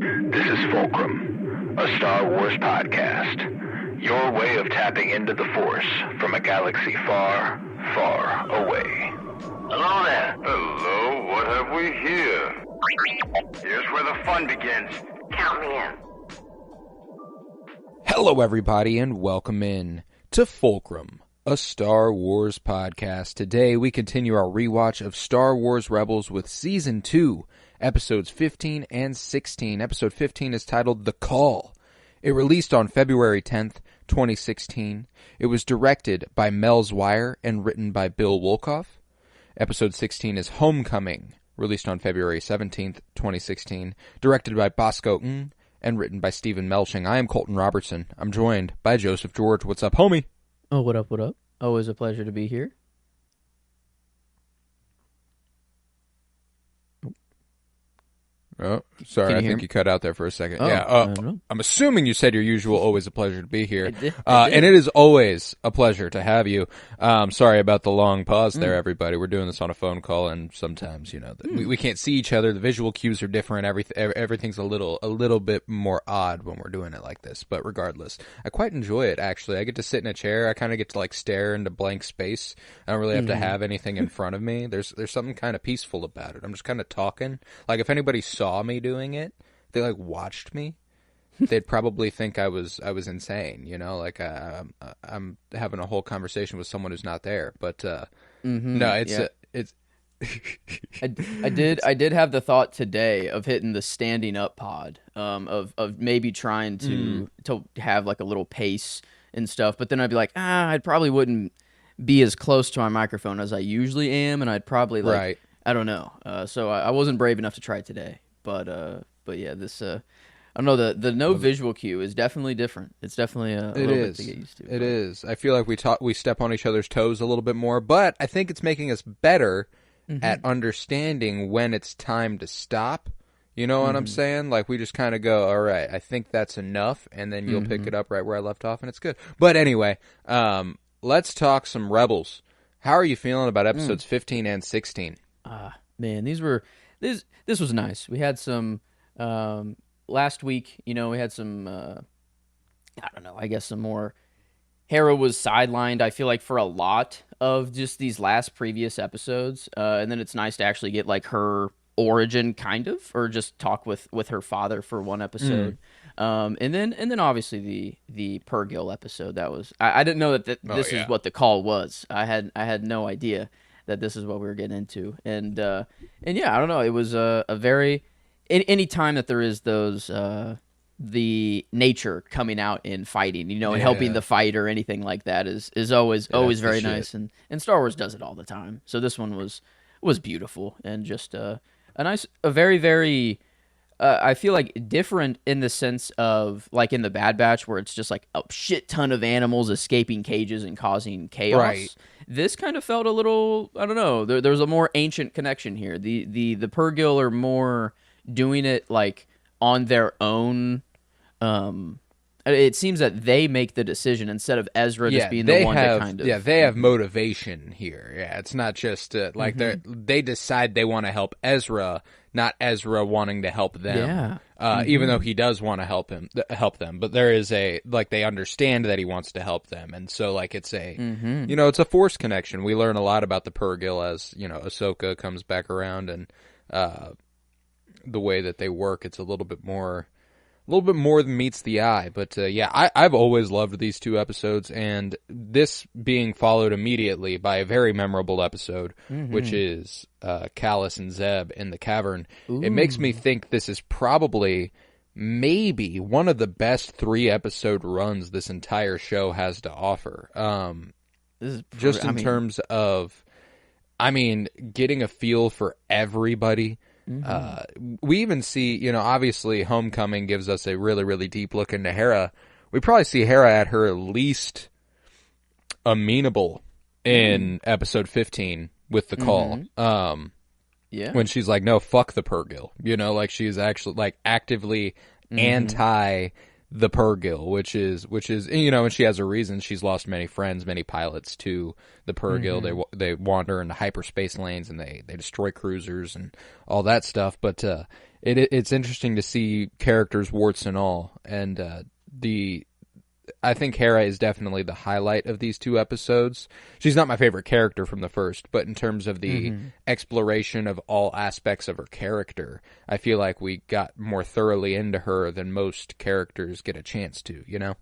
This is FULCRUM, a Star Wars podcast. Your way of tapping into the Force from a galaxy far, far away. Hello there. Hello, what have we here? Here's where the fun begins. Count me in. Hello, everybody, and welcome in to FULCRUM, a Star Wars podcast. Today, we continue our rewatch of Star Wars Rebels with Season 2, Episodes 15 and 16. Episode 15 is titled The Call. It released on February 10th, 2016. It was directed by Mel Zwyer and written by Bill Wolkoff. Episode 16 is Homecoming, released on February 17th, 2016, directed by Bosco Ng and written by Stephen Melching. I am Colton Robertson. I'm joined by Joseph George. What's up, homie? Oh, what up, what up? Always a pleasure to be here. Oh, sorry, I think you cut out there for a second. Oh, yeah, I'm assuming you said your usual always a pleasure to be here. I did. And it is always a pleasure to have you. Sorry about the long pause there, everybody. We're doing this on a phone call, and sometimes, we can't see each other. The visual cues are different. Everything's a little bit more odd when we're doing it like this. But regardless, I quite enjoy it, actually. I get to sit in a chair. I kind of get to, stare into blank space. I don't really have to have anything in front of me. There's something kind of peaceful about it. I'm just kind of talking. Like, if anybody saw me doing it, they watched me, they'd probably think I was insane, I'm having a whole conversation with someone who's not there. But no, it's I did have the thought today of hitting the standing up pod, of maybe trying to have a little pace and stuff, but then I'd be like, I probably wouldn't be as close to my microphone as I usually am, and I'd probably right. I don't know, so I wasn't brave enough to try it today. But yeah, this I don't know, the no visual cue is definitely different. It's definitely a little bit to get used to. It is. I feel like we step on each other's toes a little bit more, but I think it's making us better at understanding when it's time to stop. You know what I'm saying? We just kind of go, all right, I think that's enough, and then you'll pick it up right where I left off, and it's good. But anyway, let's talk some Rebels. How are you feeling about episodes 15 and 16? Man, this was nice. We had some last week. We had some. I don't know. I guess some more. Hera was sidelined, I feel like, for a lot of just these last previous episodes, and then it's nice to actually get her origin, kind of, or just talk with her father for one episode. And then obviously the Purrgil episode. That was I didn't know that this is what the call was. I had no idea that this is what we were getting into, and yeah, I don't know. It was a very any time that there is those the nature coming out in fighting, and helping the fight or anything like that is always very nice, and Star Wars does it all the time. So this one was beautiful and just a very very. I feel like different in the sense of in the Bad Batch where it's just a shit ton of animals escaping cages and causing chaos. Right. This kind of felt a little, I don't know, there's a more ancient connection here. The Purrgil are more doing it on their own. It seems that they make the decision instead of Ezra just being the one to kind of... Yeah, they have motivation here. Yeah, it's not just they decide they want to help Ezra, not Ezra wanting to help them. Yeah. Even though he does want to help them, but there is they understand that he wants to help them, and so it's a it's a Force connection. We learn a lot about the Purrgil as Ahsoka comes back around, and the way that they work, it's a little bit more than meets the eye. But I've always loved these two episodes, and this being followed immediately by a very memorable episode, which is Callus and Zeb in the cavern. Ooh. It makes me think this is probably maybe one of the best 3-episode runs this entire show has to offer. In terms of, getting a feel for everybody. We even see, obviously Homecoming gives us a really, really deep look into Hera. We probably see Hera at her least amenable in episode 15 with the call. When she's like, no, fuck the Purrgil. She's actually actively anti the Purrgil, which is and she has a reason. She's lost many friends, many pilots to the Purrgil. They wander into hyperspace lanes and they destroy cruisers and all that stuff. But it's interesting to see characters warts and all, and I think Hera is definitely the highlight of these 2 episodes. She's not my favorite character from the first, but in terms of the exploration of all aspects of her character, I feel like we got more thoroughly into her than most characters get a chance to, you know?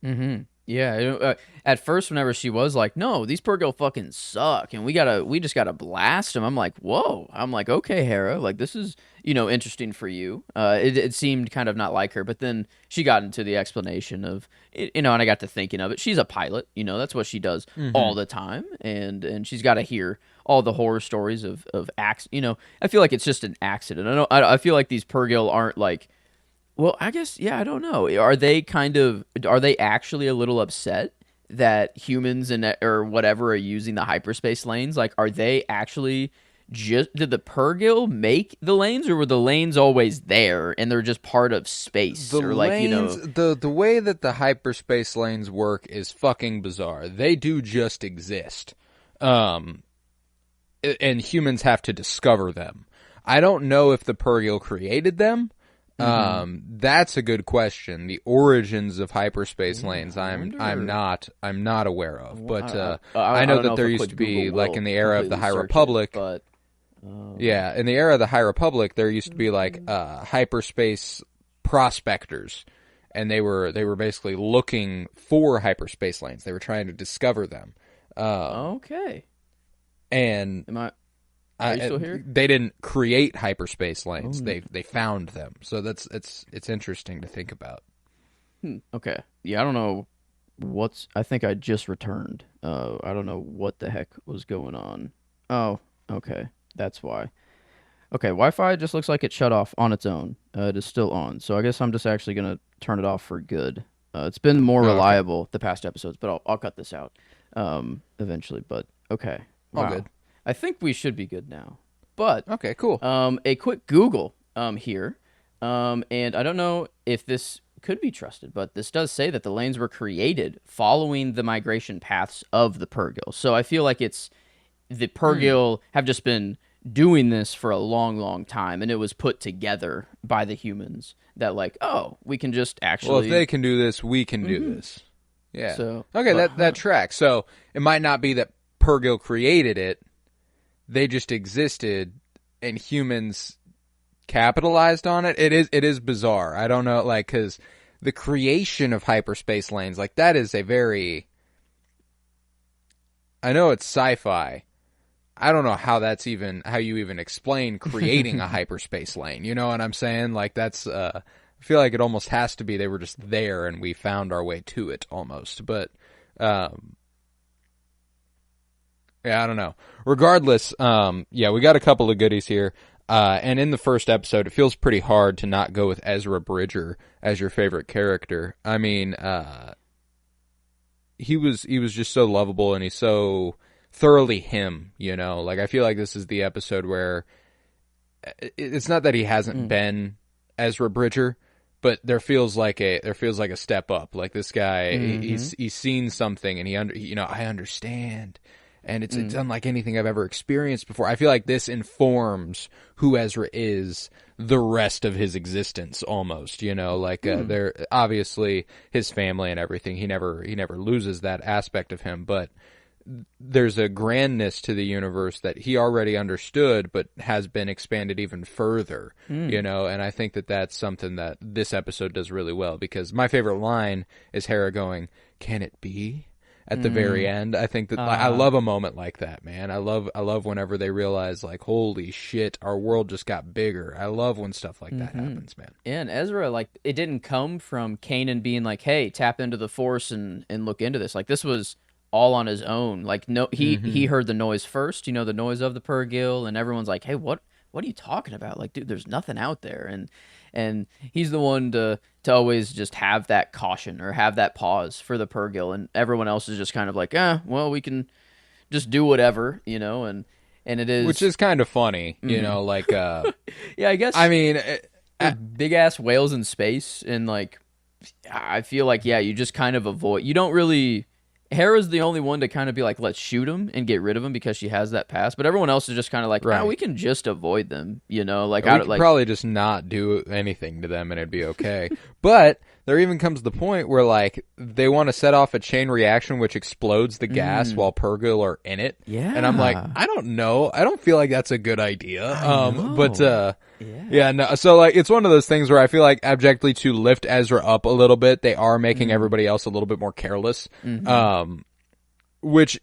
Mm-hmm. Yeah, at first, whenever she was like, "No, these Purrgil fucking suck, and we just gotta blast them," I'm like, "Whoa!" I'm like, "Okay, Hera, like this is interesting for you." It seemed kind of not like her, but then she got into the explanation of and I got to thinking of it. She's a pilot, that's what she does all the time, and she's got to hear all the horror stories of acts. I feel like it's just an accident. I feel like these Purrgil aren't like. Well, I guess, yeah, I don't know. Are they actually a little upset that humans or whatever are using the hyperspace lanes? Like, are they actually did the Purrgil make the lanes, or were the lanes always there and they're just part of space? The way that the hyperspace lanes work is fucking bizarre. They do just exist. And humans have to discover them. I don't know if the Purrgil created them. That's a good question. The origins of hyperspace lanes, I'm not aware of, but I know that there used to be, like in the era of the High Republic. In the era of the High Republic, there used to be like hyperspace prospectors, and they were basically looking for hyperspace lanes. They were trying to discover them. Okay. And are you still here? They didn't create hyperspace lanes. They found them. So it's interesting to think about. Okay. Yeah, I don't know I think I just returned. I don't know what the heck was going on. Oh, okay. That's why. Okay, Wi-Fi just looks like it shut off on its own. It is still on. So I guess I'm just actually going to turn it off for good. It's been more reliable the past episodes, but I'll cut this out eventually. But okay. Wow. All good. I think we should be good now. But okay, cool. A quick Google here, and I don't know if this could be trusted, but this does say that the lanes were created following the migration paths of the Purrgil. So I feel like it's the Purrgil have just been doing this for a long, long time, and it was put together by the humans that like, oh, we can just actually. Well, if they can do this, we can do this. Yeah. So okay, that tracks. So it might not be that Purrgil created it. They just existed, and humans capitalized on it. It is bizarre. I don't know, like, because the creation of hyperspace lanes, like, that is a very. I know it's sci-fi. I don't know how you even explain creating a hyperspace lane. You know what I'm saying? Like, that's. I feel like it almost has to be they were just there and we found our way to it almost, but. Yeah, I don't know. Regardless, we got a couple of goodies here. And in the first episode, it feels pretty hard to not go with Ezra Bridger as your favorite character. I mean, he was just so lovable, and he's so thoroughly him, Like, I feel like this is the episode where it's not that he hasn't been Ezra Bridger, but there feels like a step up. Like, this guy, he's seen something, and I understand. And it's unlike anything I've ever experienced before. I feel like this informs who Ezra is the rest of his existence, almost. They're obviously his family and everything. He never loses that aspect of him. But there's a grandness to the universe that he already understood, but has been expanded even further. And I think that that's something that this episode does really well. Because my favorite line is Hera going, "Can it be?" At the very end. I think that I love a moment like that, man. I love whenever they realize, like, holy shit, our world just got bigger. I love when stuff like that happens, man. Yeah, and Ezra, like, it didn't come from Kanan being like, hey, tap into the Force and look into this. Like, this was all on his own. Like, no, he heard the noise first, the noise of the Purrgil, and everyone's like, hey, what are you talking about? Like, dude, there's nothing out there. And he's the one to always just have that caution or have that pause for the Purrgil, and everyone else is just kind of like, well, we can just do whatever, and it is, which is kind of funny, like, yeah, I guess. I mean, big ass whales in space, and like, I feel like, yeah, you just kind of avoid. You don't really Hera's the only one to kind of be like, let's shoot him and get rid of him because she has that pass. But everyone else is just kind of like, right. We can just avoid them, Like, we could probably just not do anything to them and it'd be okay. But there even comes the point where, like, they want to set off a chain reaction which explodes the gas while Purrgil are in it. Yeah. And I'm like, I don't know. I don't feel like that's a good idea. No. So, like, it's one of those things where I feel like abjectly to lift Ezra up a little bit, they are making everybody else a little bit more careless. Which,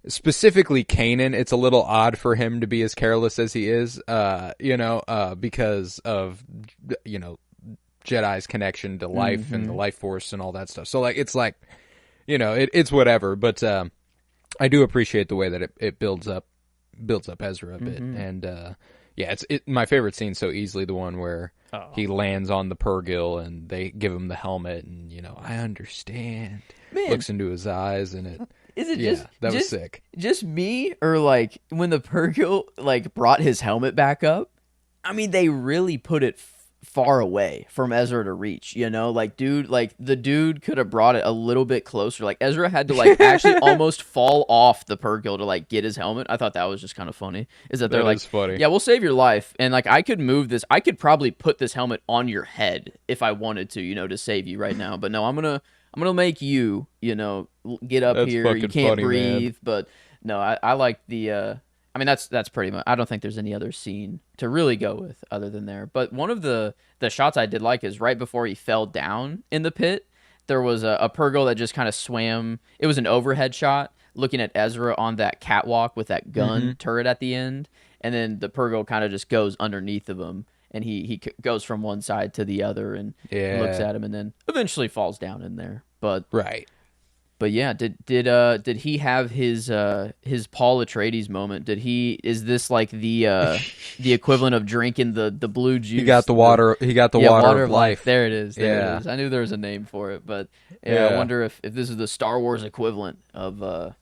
specifically Kanan, it's a little odd for him to be as careless as he is, because of, Jedi's connection to life and the life force and all that stuff. So, like, it's like, it's whatever. But I do appreciate the way that it builds up Ezra a bit. And it's my favorite scene so easily the one where he lands on the Purrgil and they give him the helmet and I understand. Man. Looks into his eyes and it. Is it that was sick. Just me, or like when the Purrgil like brought his helmet back up? I mean, they really put it far away from Ezra to reach, like the dude could have brought it a little bit closer. Like Ezra had to like actually almost fall off the Purrgil to like get his helmet. I thought that was just kind of funny. Is that they're like, funny. Yeah, we'll save your life, and like I could move this. I could probably put this helmet on your head if I wanted to, to save you right now. But no, I'm gonna make you, get up here. You can't breathe, man. But no, I like the. I mean, that's pretty much. I don't think there's any other scene to really go with other than there. But one of the shots I did like is right before he fell down in the pit. There was a Purrgil that just kind of swam. It was an overhead shot looking at Ezra on that catwalk with that gun turret at the end, and then the Purrgil kind of just goes underneath of him, and he goes from one side to the other and looks at him, and then eventually falls down in there. But right. But yeah, did he have his Paul Atreides moment? Is this like the equivalent of drinking the blue juice? He got the water. He got the water of life. There it is. There it is. I knew there was a name for it, but I wonder if this is the Star Wars equivalent of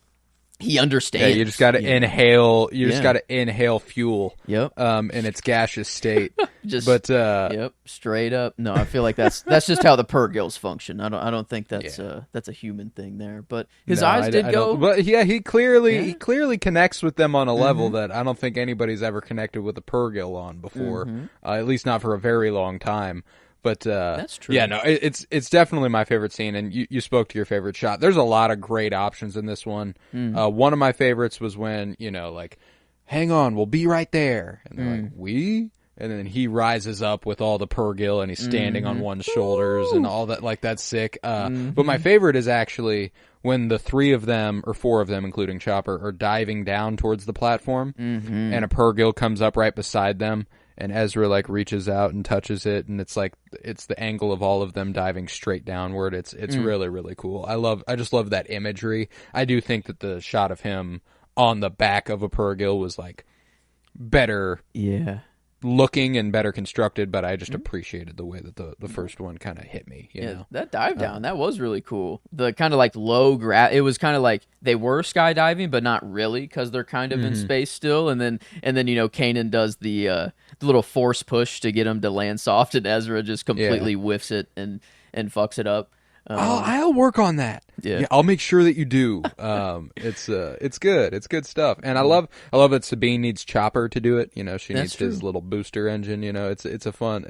he understands. Yeah, you just got to inhale. You just got to inhale fuel. Yep. In its gaseous state. Yep. Straight up. No, I feel like that's just how the Purrgils function. I don't think that's a human thing there. But his eyes did go. But yeah, he clearly connects with them on a level that I don't think anybody's ever connected with a Purrgil on before. At least not for a very long time. But that's true. Yeah, no, it's definitely my favorite scene, and you spoke to your favorite shot. There's a lot of great options in this one. One of my favorites was when, like, hang on, we'll be right there. And they're like, we? And then he rises up with all the Purrgil, and he's standing on one's shoulders and all that. Like, that's sick. But my favorite is actually when the three of them, or four of them, including Chopper, are diving down towards the platform, and a Purrgil comes up right beside them. And Ezra like reaches out and touches it, and it's like it's the angle of all of them diving straight downward. It's really, really cool. I just love that imagery. I do think that the shot of him on the back of a Purrgil was like better looking and better constructed, but I just appreciated the way that the first one kind of hit me. You know? That dive down, that was really cool. The kind of like low it was kind of like they were skydiving, but not really because they're kind of in space still. And then Kanan does the little force push to get him to land soft, and Ezra just completely whiffs it and fucks it up. I'll work on that. Yeah, I'll make sure that you do. It's good. It's good stuff. And I love that Sabine needs Chopper to do it. She needs his little booster engine. It's a fun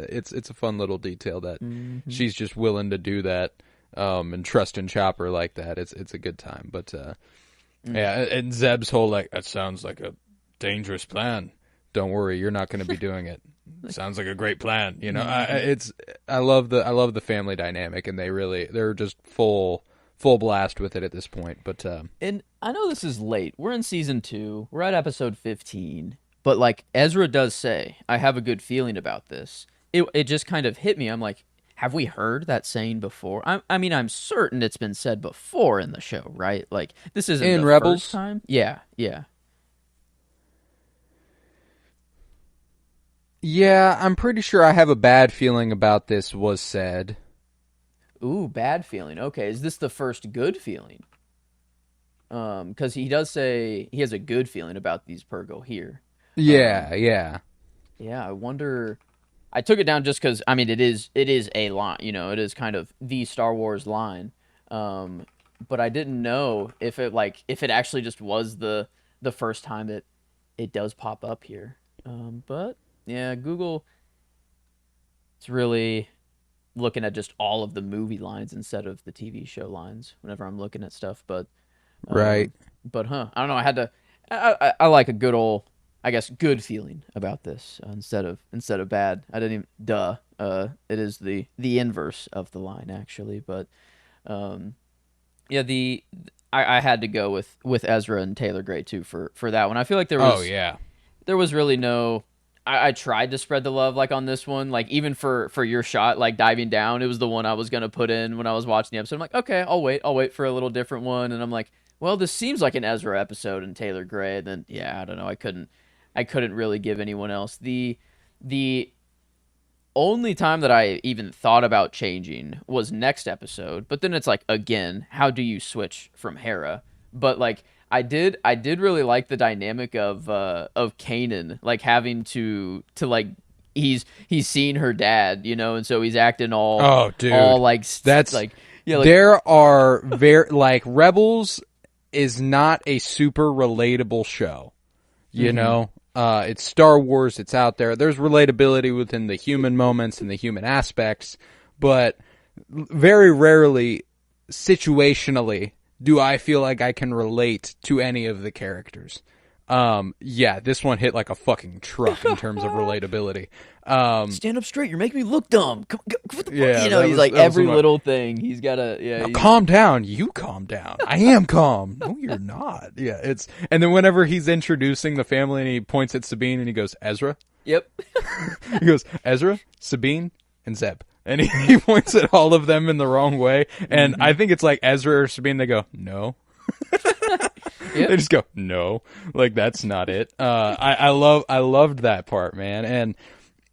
little detail that she's just willing to do that. And trust in Chopper like that. It's a good time. But and Zeb's whole like, that sounds like a dangerous plan. Don't worry, you're not going to be doing it. Sounds like a great plan. I love the family dynamic, and they're just full blast with it at this point. But and I know this is late. We're in season 2. We're at episode 15. But like Ezra does say, I have a good feeling about this. It just kind of hit me. I'm like, have we heard that saying before? I mean, I'm certain it's been said before in the show, right? Like this isn't in the Rebels first time. Yeah. Yeah, I'm pretty sure I have a bad feeling about this was said. Ooh, bad feeling. Okay, is this the first good feeling? Because he does say he has a good feeling about these Purrgil here. Yeah. Yeah, I wonder. I took it down just because, I mean, it is a line. It is kind of the Star Wars line. but I didn't know if it actually just was the first time it does pop up here. But yeah, Google, it's really looking at just all of the movie lines instead of the TV show lines whenever I'm looking at stuff. But Right. But I don't know. I had to. I like a good old, I guess, good feeling about this instead of bad. I didn't even. Duh. It is the inverse of the line actually. But yeah, I had to go with Ezra and Taylor Gray too for that one. I feel like there was really no. I tried to spread the love like on this one, like even for your shot, like diving down, it was the one I was gonna put in when I was watching the episode. I'm like, okay, I'll wait for a little different one, and I'm like, well, this seems like an Ezra episode and Taylor Gray. And then yeah, I don't know, I couldn't really give anyone else. The only time that I even thought about changing was next episode, but then it's like, again, how do you switch from Hera? But like I did really like the dynamic of Kanan, like having to like he's seen her dad, and so he's acting all like that's like yeah, like, there are very like Rebels is not a super relatable show, you know. It's Star Wars. It's out there. There's relatability within the human moments and the human aspects, but very rarely, situationally, do I feel like I can relate to any of the characters. Yeah, this one hit like a fucking truck in terms of relatability. Stand up straight. You're making me look dumb. Yeah, he's like every little thing. He's got to, yeah. Calm down. You calm down. I am calm. No, you're not. Yeah, and then whenever he's introducing the family and he points at Sabine and he goes, Ezra? Yep. He goes, Ezra, Sabine, and Zeb. And he points at all of them in the wrong way. And I think it's like Ezra or Sabine, they go, no. Yep. They just go, no, like that's not it. I loved that part, man, and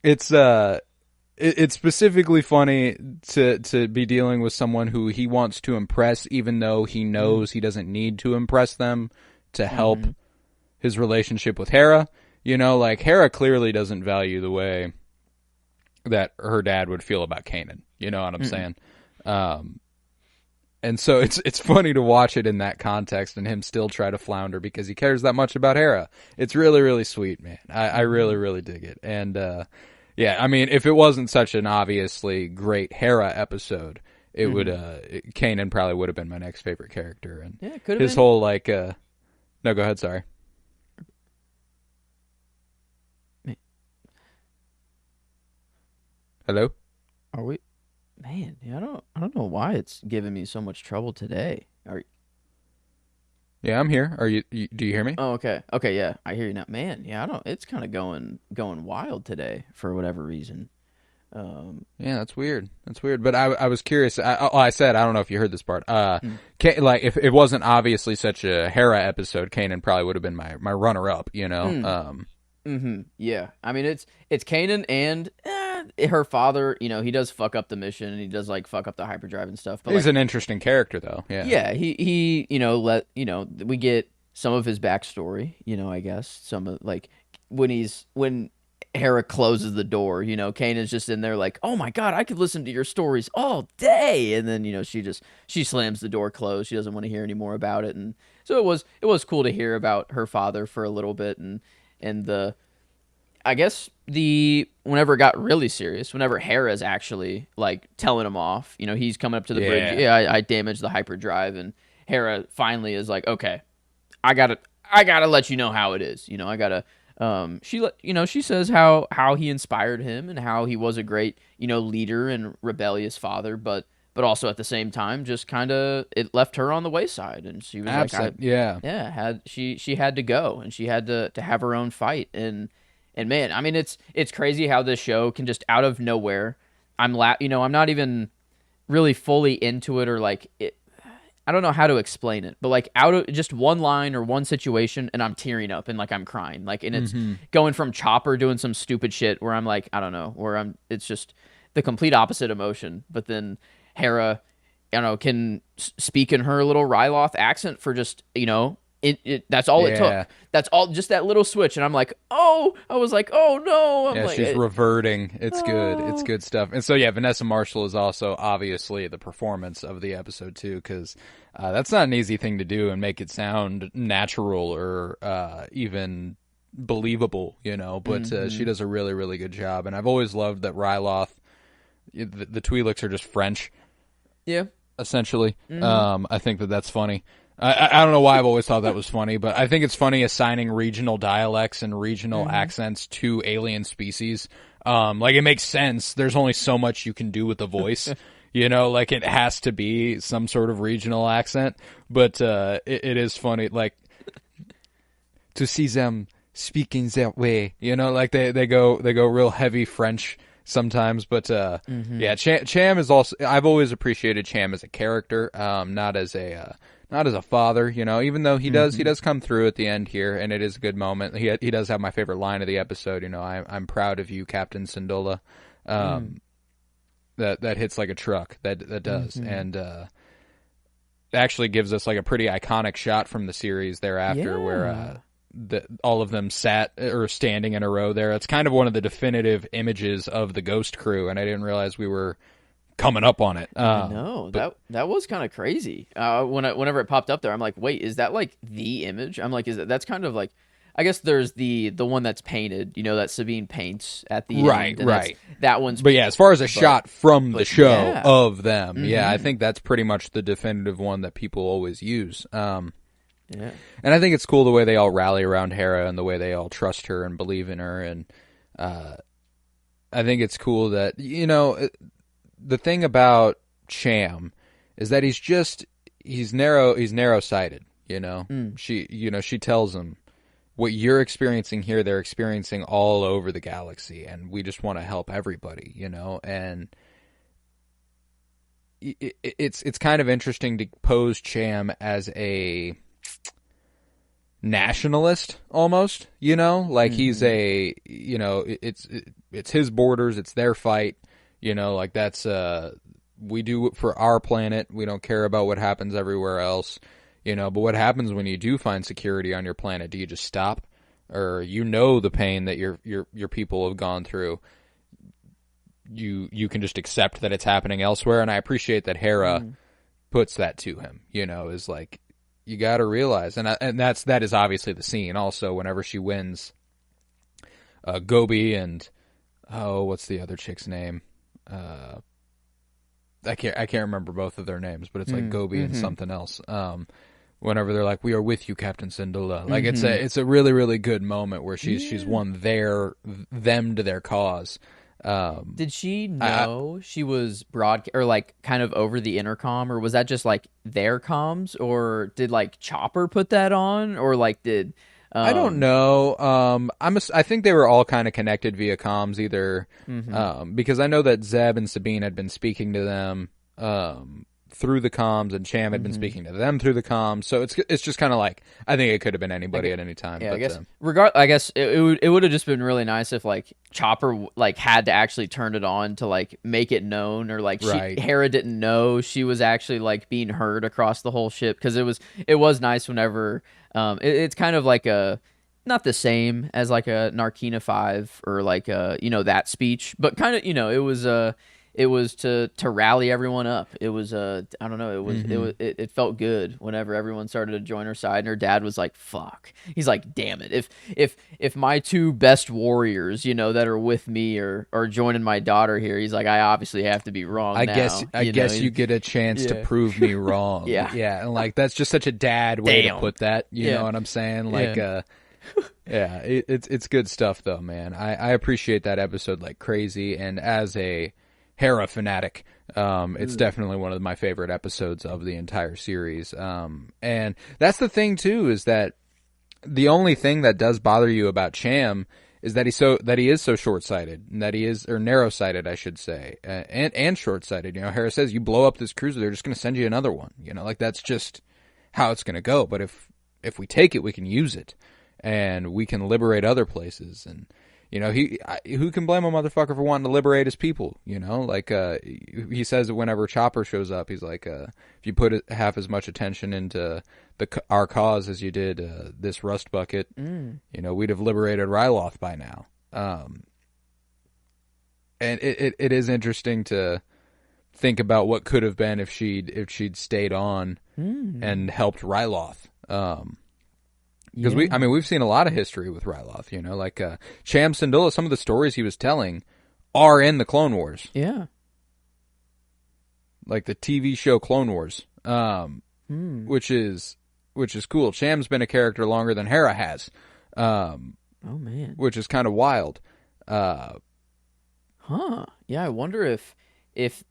it's specifically funny to be dealing with someone who he wants to impress, even though he knows he doesn't need to impress them to help his relationship with Hera. Like Hera clearly doesn't value the way that her dad would feel about Kanan. You know what I'm saying? And so it's funny to watch it in that context and him still try to flounder because he cares that much about Hera. It's really, really sweet, man. I really, really dig it. And yeah, I mean, if it wasn't such an obviously great Hera episode, it would Kanan probably would have been my next favorite character. And yeah, could have his been. whole like no, go ahead, sorry. Hello? Are we? Man, yeah, I don't know why it's giving me so much trouble today. Yeah, I'm here. Are you? Do you hear me? Oh, okay. Okay, yeah, I hear you now. Man, yeah, I don't. It's kind of going wild today for whatever reason. Yeah, that's weird. That's weird. But I was curious. I said I don't know if you heard this part. Like if it wasn't obviously such a Hera episode, Kanan probably would have been my runner up. Yeah, I mean it's Kanan and her father. He does fuck up the mission and he does like fuck up the hyperdrive and stuff. But he's an interesting character though. Yeah. Yeah. He we get some of his backstory. I guess some of like when Hera closes the door. Kanan's just in there like, oh my god, I could listen to your stories all day. And then she slams the door closed. She doesn't want to hear any more about it. And so it was cool to hear about her father for a little bit and I guess whenever it got really serious, whenever Hera's actually like telling him off, he's coming up to the bridge. Yeah, I damaged the hyperdrive, and Hera finally is like, okay, I gotta let you know how it is. I gotta. She says how he inspired him and how he was a great leader and rebellious father, but also at the same time, just kind of it left her on the wayside, and she was she had to go, and she had to have her own fight, and man, I mean it's crazy how this show can just out of nowhere. I'm not even really fully into it or like it. I don't know how to explain it, but like out of just one line or one situation, and I'm tearing up and like I'm crying, like, and it's going from Chopper doing some stupid shit where I'm like I don't know, it's just the complete opposite emotion, but then Hera, can speak in her little Ryloth accent for just, That's all it took. That's all, just that little switch, and I was like, oh no. She's reverting. It's good. It's good stuff. And so Vanessa Marshall is also obviously the performance of the episode too, because that's not an easy thing to do and make it sound natural or even believable, but she does a really, really good job. And I've always loved that Ryloth, the Twi'leks are just French, essentially. I think that's funny. I don't know why I've always thought that was funny, but I think it's funny assigning regional dialects and regional accents to alien species. It makes sense. There's only so much you can do with the voice. It has to be some sort of regional accent, but it is funny, to see them speaking that way, they go real heavy French sometimes, but Cham is also, I've always appreciated Cham as a character, not as a father, even though he does come through at the end here, and it is a good moment. He does have my favorite line of the episode, I'm proud of you, Captain Syndulla. That hits like a truck. That does. And actually gives us like a pretty iconic shot from the series thereafter where all of them sat or standing in a row there. It's kind of one of the definitive images of the Ghost crew, and I didn't realize we were coming up on it. No, that was kind of crazy. Whenever it popped up there, I'm like, wait, is that like the image? I'm like, that's kind of like, I guess there's the one that's painted, that Sabine paints at the end. Right. That one's. But as far as a shot from the show of them, I think that's pretty much the definitive one that people always use. And I think it's cool the way they all rally around Hera and the way they all trust her and believe in her. And I think it's cool that, the thing about Cham is that he's narrow-sighted, She tells him, what you're experiencing here, they're experiencing all over the galaxy, and we just want to help everybody, and it's kind of interesting to pose Cham as a nationalist almost, he's a, it's his borders, it's their fight, that's we do it for our planet, we don't care about what happens everywhere else, but what happens when you do find security on your planet? Do you just stop, or the pain that your people have gone through? You can just accept that it's happening elsewhere, and I appreciate that Hera puts that to him. Is like, you got to realize, and that is obviously the scene. Also, whenever she wins, Gobi and what's the other chick's name? I can't remember both of their names, but it's like Gobi and something else. Whenever they're like, "We are with you, Captain Syndulla," like it's a really, really good moment where she's won them to their cause. Did she know she was or like kind of over the intercom, or was that just like their comms, or did like Chopper put that on, or like did I don't know. I think they were all kind of connected via comms either, because I know that Zeb and Sabine had been speaking to them through the comms, and Cham had been speaking to them through the comms. So it's just kind of like, I think it could have been anybody at any time. Yeah, but, I guess it would have just been really nice if like Chopper like had to actually turn it on to like make it known, or like Hera didn't know she was actually like being heard across the whole ship, because it was nice whenever it's kind of like not the same as like a Narkina 5 or like that speech, but kind of it was to rally everyone up. It was I don't know. It felt good whenever everyone started to join her side, and her dad was like, "Fuck." He's like, "Damn it! If my two best warriors, that are with me are joining my daughter here," he's like, "I obviously have to be wrong." I guess you get a chance to prove me wrong. Yeah, and like that's just such a dad way to put that. You know what I'm saying? Like, it's good stuff though, man. I appreciate that episode like crazy, and as a Hera fanatic, it's definitely one of my favorite episodes of the entire series. And that's the thing too, is that the only thing that does bother you about Cham is that he is so short-sighted, and that he is, or narrow-sighted, I should say, and short-sighted. Hera says, you blow up this cruiser, they're just going to send you another one. Like that's just how it's going to go. But if we take it, we can use it, and we can liberate other places. And who can blame a motherfucker for wanting to liberate his people? Like he says that whenever Chopper shows up, he's like, if you put half as much attention into our cause as you did this rust bucket, we'd have liberated Ryloth by now. And it is interesting to think about what could have been if she'd stayed on and helped Ryloth. Because we've seen a lot of history with Ryloth, like Cham Syndulla, some of the stories he was telling are in the Clone Wars. Yeah. Like the TV show Clone Wars, which is cool. Cham's been a character longer than Hera has. Oh man. Which is kind of wild. Yeah, I wonder if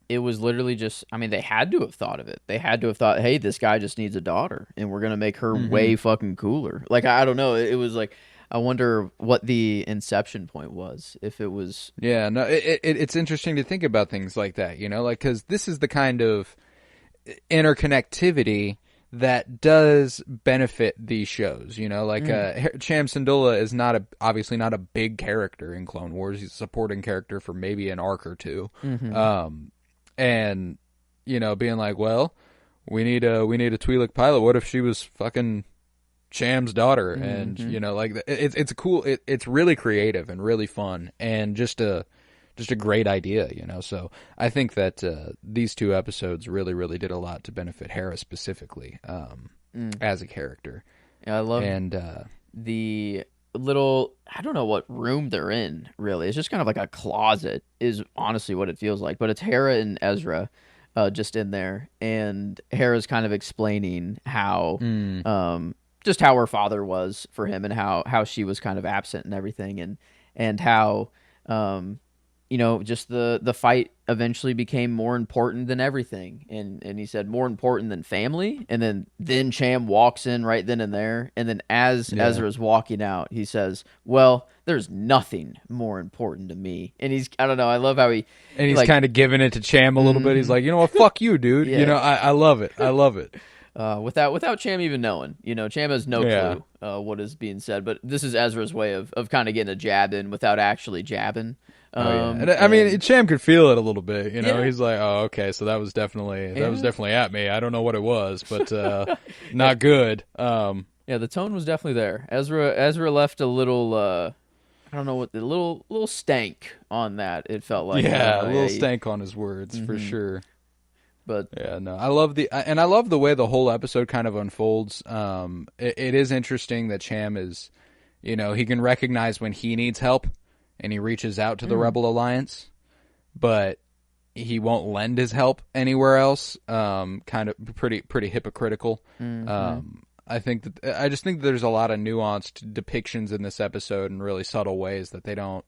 it was literally just, they had to have thought of it. They had to have thought, hey, this guy just needs a daughter, and we're going to make her way fucking cooler. Like, I don't know. It was like, I wonder what the inception point was, if it was... Yeah, no, it's interesting to think about things like that, like, because this is the kind of interconnectivity that does benefit these shows, like Cham Syndulla is obviously not a big character in Clone Wars. He's a supporting character for maybe an arc or two. And, being like, well, we need a Twi'lek pilot. What if she was fucking Cham's daughter? And, like, it's cool. It's really creative and really fun and just a great idea, So I think that these two episodes really, really did a lot to benefit Hera specifically as a character. Yeah, I love the little, I don't know what room they're in, really. It's just kind of like a closet is honestly what it feels like. But it's Hera and Ezra just in there. And Hera's kind of explaining how, just how her father was for him and how she was kind of absent and everything. And how, just the fight eventually became more important than everything. And he said more important than family. And then Cham walks in right then and there. And then as Ezra's walking out, he says, well, there's nothing more important to me. And I don't know, I love how he's like, kind of giving it to Cham a little bit. He's like, you know what, fuck you, dude. Yeah. I love it. I love it. Without Cham even knowing, Cham has no clue what is being said. But this is Ezra's way of kind of getting a jab in without actually jabbing. Cham could feel it a little bit, Yeah. He's like, oh, okay, so that was definitely at me. I don't know what it was, but not good. Yeah, the tone was definitely there. Ezra left a little, I don't know what, the little stank on that. It felt like a little stank on his words for sure. But yeah, no, I love the way the whole episode kind of unfolds. It is interesting that Cham is, he can recognize when he needs help. And he reaches out to the Rebel Alliance, but he won't lend his help anywhere else. Kind of pretty hypocritical. I just think that there's a lot of nuanced depictions in this episode in really subtle ways that they don't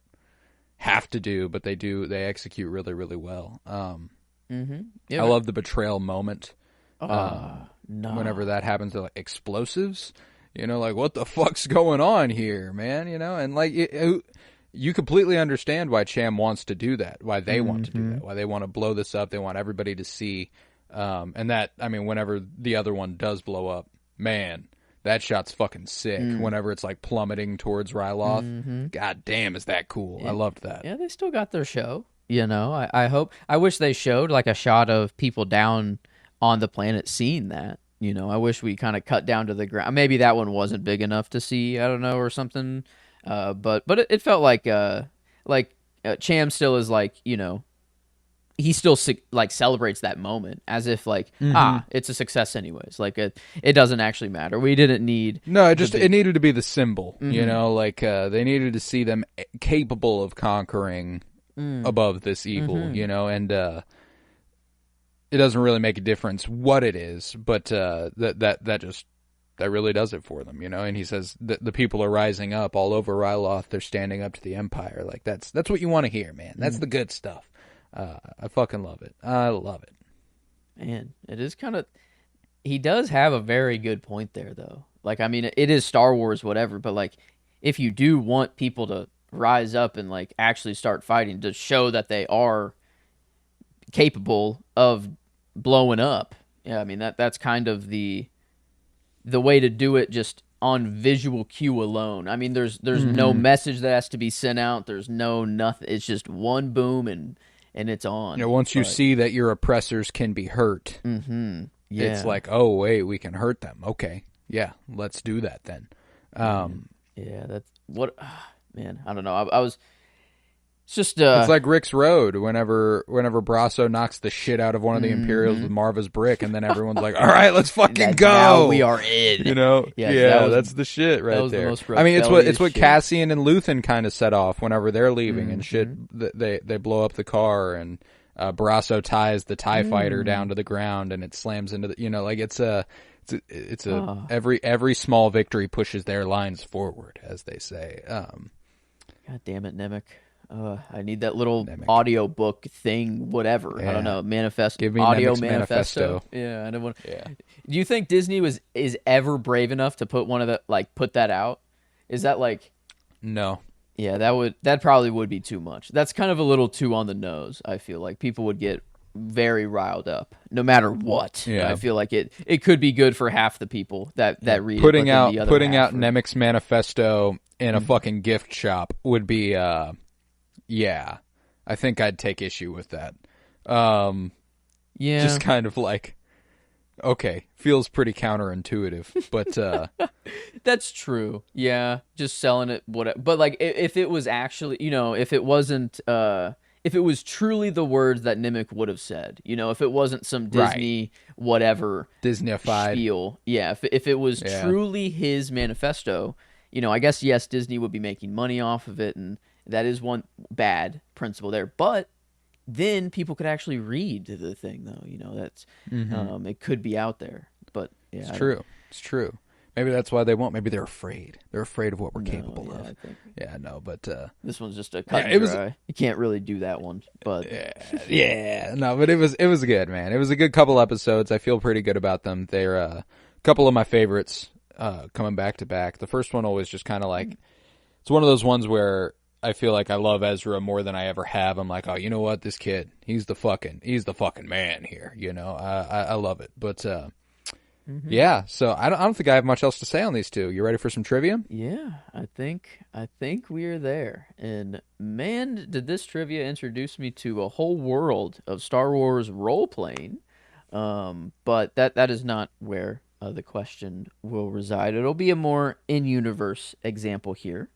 have to do, but they do. They execute really, really well. I love the betrayal moment. No. Whenever that happens, they're like explosives. Like what the fuck's going on here, man? And like you completely understand why Cham wants to do that, why they want to do that, why they want to blow this up. They want everybody to see. And that, whenever the other one does blow up, man, that shot's fucking sick. Whenever it's like plummeting towards Ryloth. God damn, is that cool. Yeah. I loved that. Yeah, they still got their show. I wish they showed like a shot of people down on the planet seeing that. I wish we kind of cut down to the ground. Maybe that one wasn't big enough to see, I don't know, or something. But it felt like Cham still is like, he still like celebrates that moment as if like, it's a success anyways. Like it doesn't actually matter. We didn't need. No, it needed to be the symbol, like they needed to see them capable of conquering above this evil, and it doesn't really make a difference what it is, but that really does it for them, And he says the people are rising up all over Ryloth. They're standing up to the Empire. Like that's what you want to hear, man. That's the good stuff. I fucking love it. I love it. Man, it is kind of. He does have a very good point there, though. Like, it is Star Wars, whatever. But like, if you do want people to rise up and like actually start fighting to show that they are capable of blowing up, that's kind of the way to do it just on visual cue alone. I mean, there's no message that has to be sent out. There's no nothing. It's just one boom and it's on. Once you see that your oppressors can be hurt, it's like, oh wait, we can hurt them. Okay, yeah, let's do that then. That's what, man. I don't know. I was. It's just it's like Rick's Road. Whenever Brasso knocks the shit out of one of the Imperials with Marva's brick, and then everyone's like, "All right, let's fucking go." Now we are in. That's the shit right there. I mean, it's what Cassian and Luthen kind of set off whenever they're leaving and shit. They blow up the car, and Brasso ties the TIE fighter down to the ground, and it slams into the. It's every small victory pushes their lines forward, as they say. God damn it, Nemec. I need that little audio book thing, whatever. Yeah. I don't know, manifest. Give me audio Nemec's manifesto. Yeah, I don't want. Yeah. Do you think Disney is ever brave enough to put put that out? Is that like? No. Yeah, that probably would be too much. That's kind of a little too on the nose. I feel like people would get very riled up, no matter what. Yeah. I feel like it could be good for half the people that read putting it. Putting out Nemec's manifesto in a fucking gift shop would be. Yeah, I think I'd take issue with that. Just kind of like, okay, feels pretty counterintuitive, but that's true. Yeah, just selling it. But like, if it was actually, if it wasn't, if it was truly the words that Nemec would have said, if it wasn't some Disney whatever Disney-ified spiel, yeah, if it was truly his manifesto, I guess yes, Disney would be making money off of it, and that is one bad principle there. But then people could actually read the thing, though. That's it could be out there. But yeah, it's true. Maybe that's why they won't. Maybe they're afraid. They're afraid of what we're capable of. I think. Yeah, no, but this one's just a cut and dry. You can't really do that one. But no, but it was good, man. It was a good couple episodes. I feel pretty good about them. They're a couple of my favorites coming back to back. The first one always just kind of like it's one of those ones where I feel like I love Ezra more than I ever have. I'm like, oh, you know what? This kid, he's the fucking man here. I love it. But yeah, so I don't think I have much else to say on these two. You ready for some trivia? Yeah, I think we are there. And man, did this trivia introduce me to a whole world of Star Wars role playing. But that is not where the question will reside. It'll be a more in-universe example here.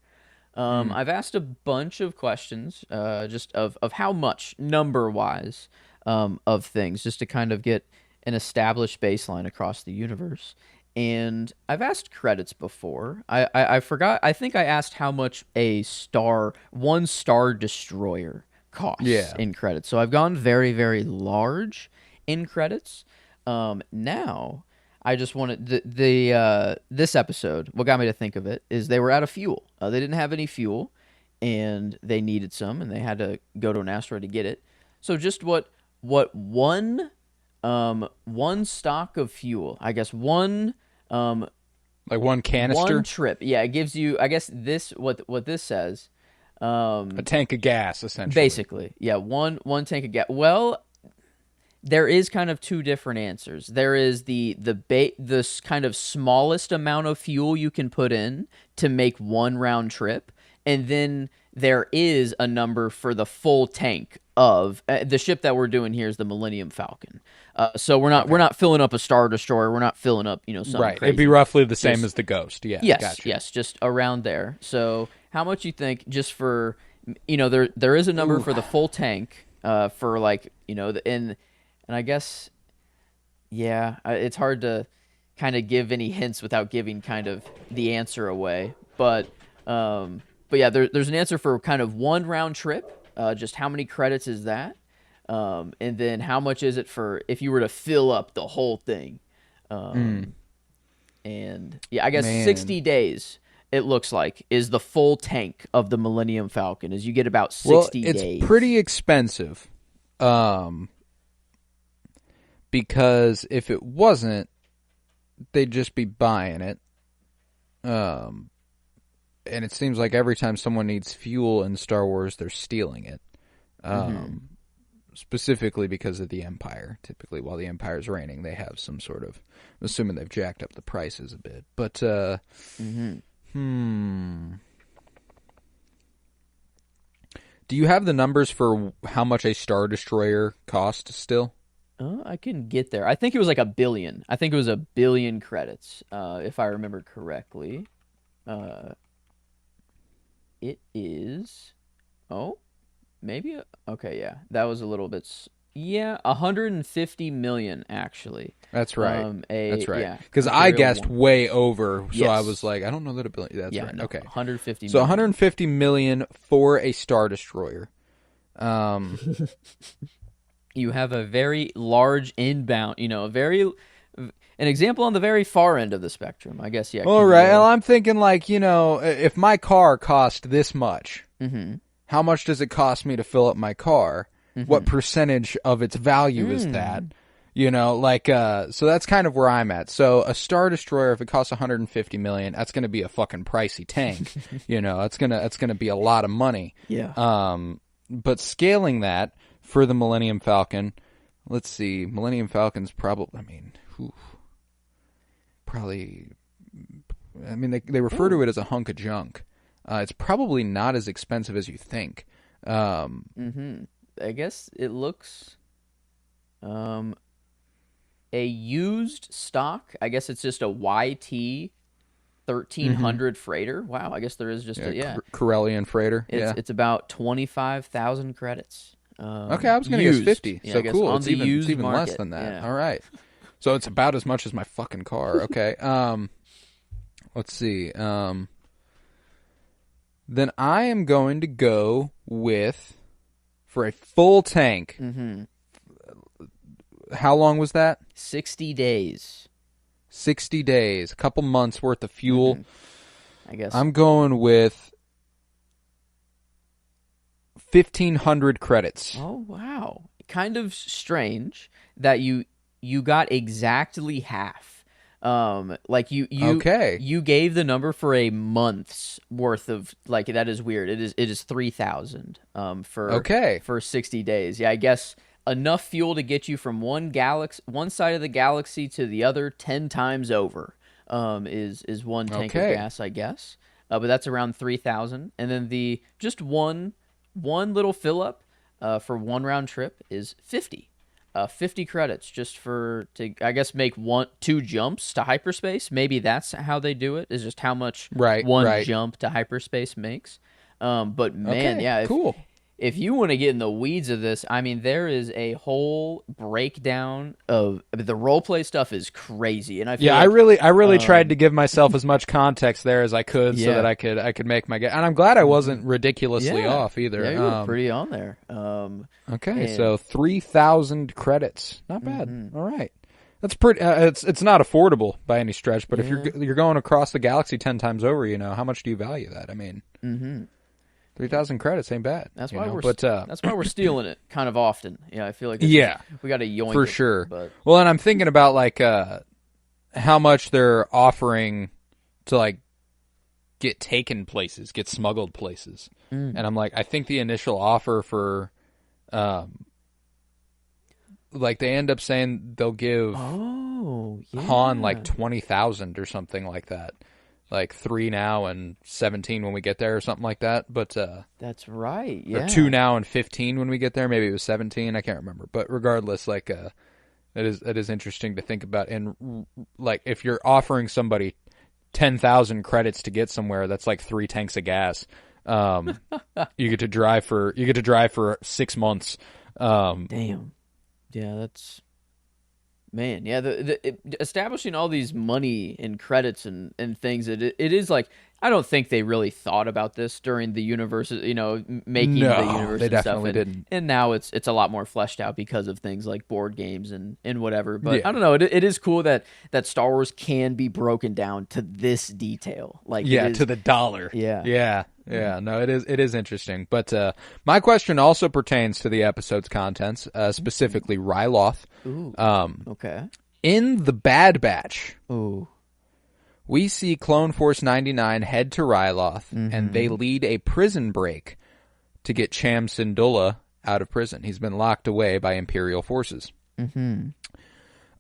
I've asked a bunch of questions, just of how much, number-wise, of things, just to kind of get an established baseline across the universe. And I've asked credits before. I forgot, I think I asked how much one Star Destroyer costs in credits. So I've gone very, very large in credits. Now, I just wanted this episode. What got me to think of it is they were out of fuel. They didn't have any fuel, and they needed some, and they had to go to an asteroid to get it. So just what one stock of fuel, I guess one like one canister, one trip. Yeah, it gives you. I guess this what this says. A tank of gas, essentially. Basically, yeah, one tank of gas. Well, there is kind of two different answers. There is the kind of smallest amount of fuel you can put in to make one round trip, and then there is a number for the full tank of the ship that we're doing here is the Millennium Falcon. So we're not filling up a Star Destroyer. We're not filling up something right. crazy. It'd be roughly the same as the Ghost. Yeah. Yes. Gotcha. Yes. Just around there. So how much you think just for there is a number for the full tank for like and I guess, yeah, it's hard to kind of give any hints without giving kind of the answer away. But yeah, there's an answer for kind of one round trip. Just how many credits is that? And then how much is it for if you were to fill up the whole thing? And yeah, I guess 60 days. It looks like is the full tank of the Millennium Falcon. As you get about 60 days. It's pretty expensive. Because if it wasn't, they'd just be buying it. And it seems like every time someone needs fuel in Star Wars, they're stealing it. specifically because of the Empire. Typically, while the Empire's reigning, they have some sort of... I'm assuming they've jacked up the prices a bit. But, Do you have the numbers for how much a Star Destroyer cost still? I can get there. I think it was like 1 billion. I think it was 1 billion credits, if I remember correctly. It is... Oh, maybe... Okay, yeah. That was a little bit... Yeah, 150 million, actually. That's right. That's right. Yeah, because I guessed way over, so yes. I was like, I don't know that 1 billion. That's right. No, okay. 150 million. So 150 million for a Star Destroyer. You have a very large inbound, an example on the very far end of the spectrum, I guess, yeah. All right, well, I'm thinking like, if my car cost this much, how much does it cost me to fill up my car? What percentage of its value is that? So that's kind of where I'm at. So a Star Destroyer, if it costs 150 million, that's going to be a fucking pricey tank. It's gonna be a lot of money. Yeah. But scaling that for the Millennium Falcon, let's see, Millennium Falcon's probably, they refer to it as a hunk of junk. It's probably not as expensive as you think. I guess it looks a used stock. I guess it's just a YT 1300 freighter. Wow, I guess there is just Corellian freighter. It's about 25,000 credits. Okay, I was going to guess 50. Yeah, so cool. It's even market. Less than that. Yeah. All right. So it's about as much as my fucking car. Okay. Let's see. Then I am going to go with, for a full tank. How long was that? 60 days. 60 days. A couple months worth of fuel. I guess. I'm going with 1,500 credits. Oh, wow. Kind of strange that you got exactly half. You gave the number for a month's worth of, that is weird. It is 3,000 for 60 days. Yeah, I guess enough fuel to get you from one side of the galaxy to the other 10 times over. Is one tank of gas, I guess. But that's around 3,000, and then the just one little fill up for one round trip is 50. 50 credits just to make 2 jumps to hyperspace. Maybe that's how they do it, is just how much one jump to hyperspace makes. But man, cool. If you want to get in the weeds of this, there is a whole breakdown of the roleplay stuff is crazy, and I feel I really tried to give myself as much context there as I could, so that I could make my guess. And I'm glad I wasn't ridiculously off either. Yeah, you were pretty on there. So 3,000 credits, not bad. All right, that's pretty. It's not affordable by any stretch, but if you're going across the galaxy 10 times over, how much do you value that? 3,000 credits ain't bad. That's why we're stealing it kind of often. Yeah, I feel like we got to yoink for it, sure. But... Well, and I'm thinking about how much they're offering to get taken places, get smuggled places, and I'm like, I think the initial offer for, they end up saying they'll give Han 20,000 or something like that. 3 now and 17 when we get there or something like that. But that's right. Yeah. Or 2 now and 15 when we get there. Maybe it was 17. I can't remember. But regardless, it is interesting to think about. And if you're offering somebody 10,000 credits to get somewhere, that's 3 tanks of gas. You get to drive for 6 months. Damn. Yeah, that's. Man, yeah, establishing all these money and credits and things, it is I don't think they really thought about this during the universe, making the universe they and stuff. Definitely didn't. And now it's a lot more fleshed out because of things like board games and whatever. But I don't know, it is cool that Star Wars can be broken down to this detail. To the dollar. Yeah. Yeah, no, it is interesting. But my question also pertains to the episode's contents, specifically Ryloth. Ooh. Okay. In the Bad Batch, ooh, we see Clone Force 99 head to Ryloth, and they lead a prison break to get Cham Syndulla out of prison. He's been locked away by Imperial forces. Mm-hmm.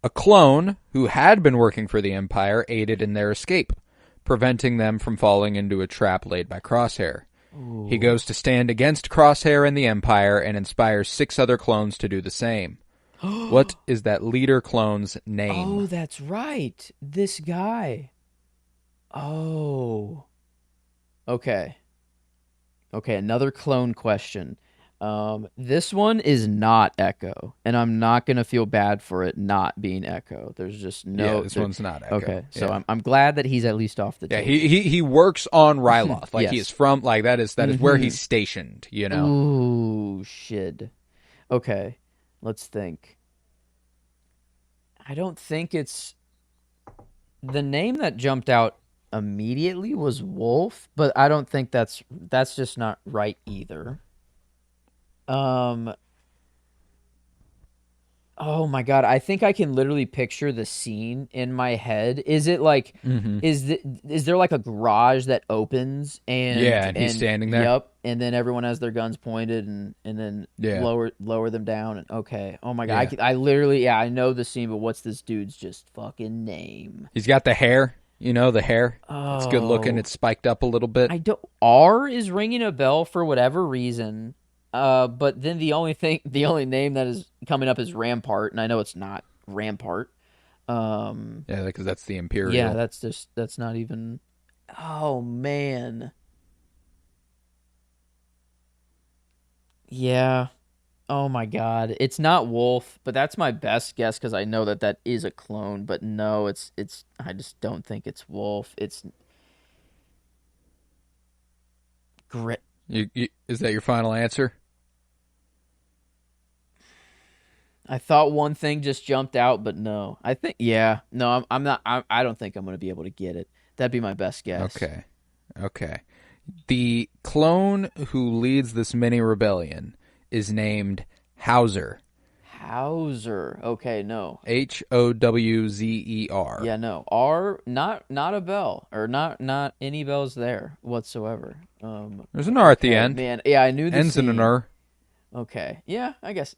A clone who had been working for the Empire aided in their escape, preventing them from falling into a trap laid by Crosshair. Ooh. He goes to stand against Crosshair and the Empire and inspires 6 other clones to do the same. What is that leader clone's name? Oh, that's right. This guy. Oh. Okay, another clone question. This one is not Echo, and I'm not going to feel bad for it not being Echo. There's just no... Yeah, this one's not Echo. Okay, so I'm glad that he's at least off the table. Yeah, he works on Ryloth. Like, Yes. he is from... Like, that is where he's stationed, you know? Ooh, shit. Okay, let's think. I don't think it's... The name that jumped out immediately was Wolf, but I don't think that's just not right either. Oh my god, I think I can literally picture the scene in my head. Is it like is there like a garage that opens and he's standing there? Yep, and then everyone has their guns pointed and then lower them down and okay. Oh my god, I literally I know the scene, but what's this dude's just fucking name? He's got the hair. You know, the hair. It's good looking. It's spiked up a little bit. R is ringing a bell for whatever reason. But then the only name that is coming up is Rampart, and I know it's not Rampart. Yeah, because that's the Imperial. Yeah, that's not even. Oh man. Yeah. Oh my god, it's not Wolf, but that's my best guess because I know that is a clone. But no, it's. I just don't think it's Wolf. It's Grit. Is that your final answer? I thought one thing just jumped out, but no. I think no. I'm not. I don't think I'm going to be able to get it. That'd be my best guess. Okay. The clone who leads this mini rebellion is named Hauser. Hauser. Okay, no. Howzer. Yeah, no. R, not a bell, or not any bells there whatsoever. There's an R at the end. Man, yeah, I knew the ends in an R. Okay, yeah, I guess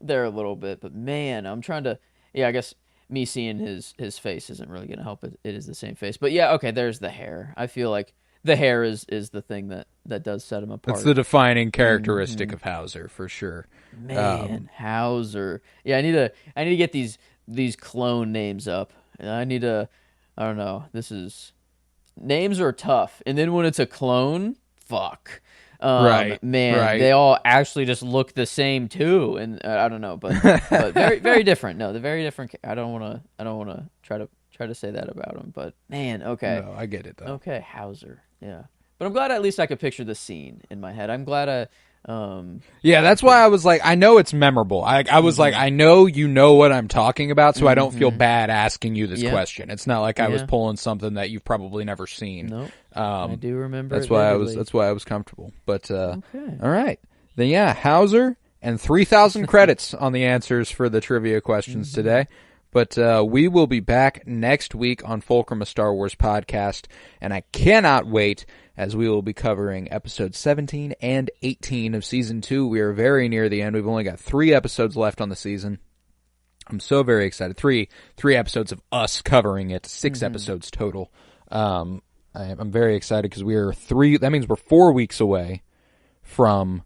there a little bit, but man, I'm trying to. Yeah, I guess me seeing his face isn't really gonna help. It is the same face, but yeah, okay. There's the hair. I feel like the hair is the thing that does set him apart. It's the defining characteristic of Hauser for sure. Man, Hauser. Yeah, I need to get these clone names up. I don't know. Names are tough, and then when it's a clone, fuck. Right, man, right. They all actually just look the same too, and I don't know, but very very different. No, they're very different. I don't want to try to say that about them, but man, okay. No, I get it though. Okay, Hauser. Yeah. But I'm glad at least I could picture the scene in my head. I'm glad Yeah, that's why I was like, I know it's memorable. I was like, I know you know what I'm talking about, so I don't feel bad asking you this question. It's not like I was pulling something that you've probably never seen. Nope. I do remember. That's why I was comfortable. But okay. All right. Then yeah, Hauser and 3,000 credits on the answers for the trivia questions today. But we will be back next week on Fulcrum, a Star Wars podcast, and I cannot wait as we will be covering episodes 17 and 18 of Season 2. We are very near the end. We've only got 3 episodes left on the season. I'm so very excited. Three episodes of us covering it, 6 episodes total. I'm very excited because that means we're 4 weeks away from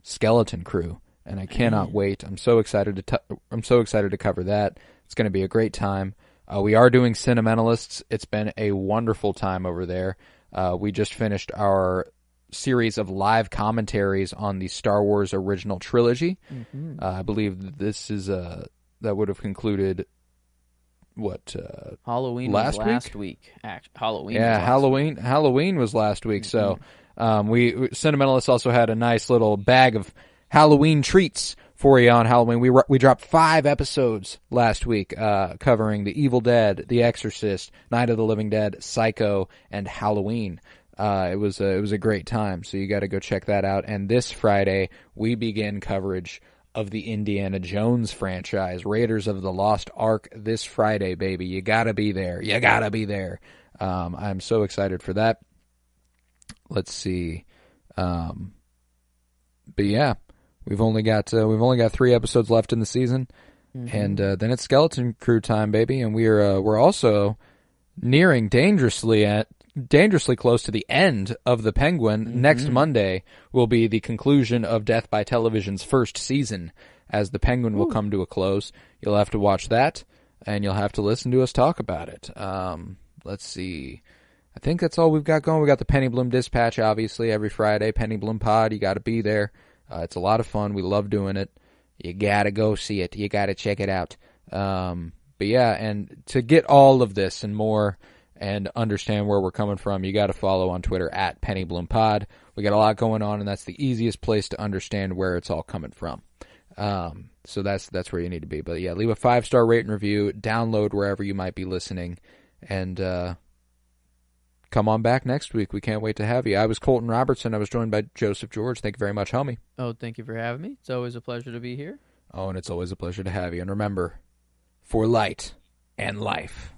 Skeleton Crew, and I cannot wait. I'm so excited to cover that. It's going to be a great time. We are doing Sentimentalists. It's been a wonderful time over there. We just finished our series of live commentaries on the Star Wars original trilogy. I believe this is that would have concluded Halloween was last week. Halloween. Yeah, Halloween was last week. So we Sentimentalists also had a nice little bag of Halloween treats for you on Halloween. We dropped 5 episodes last week covering The Evil Dead, The Exorcist, Night of the Living Dead, Psycho, and Halloween. It was a great time, so you got to go check that out. And this Friday, we begin coverage of the Indiana Jones franchise, Raiders of the Lost Ark, this Friday, baby. You got to be there. You got to be there. I'm so excited for that. Let's see. But yeah. We've only got 3 episodes left in the season, and then it's Skeleton Crew time, baby. And we're also nearing dangerously close to the end of the Penguin. Next Monday will be the conclusion of Death by Television's first season, as the Penguin will come to a close. You'll have to watch that, and you'll have to listen to us talk about it. Let's see. I think that's all we've got going. We got the Penny Bloom Dispatch, obviously, every Friday. Penny Bloom Pod, you got to be there. It's a lot of fun. We love doing it. You got to go see it. You got to check it out. But yeah, and to get all of this and more and understand where we're coming from, you got to follow on Twitter at PennyBloomPod. We got a lot going on, and that's the easiest place to understand where it's all coming from. So that's where you need to be. But yeah, leave a 5-star rate and review, download wherever you might be listening, and come on back next week. We can't wait to have you. I was Colton Robertson. I was joined by Joseph George. Thank you very much, homie. Oh, thank you for having me. It's always a pleasure to be here. Oh, and it's always a pleasure to have you. And remember, for light and life.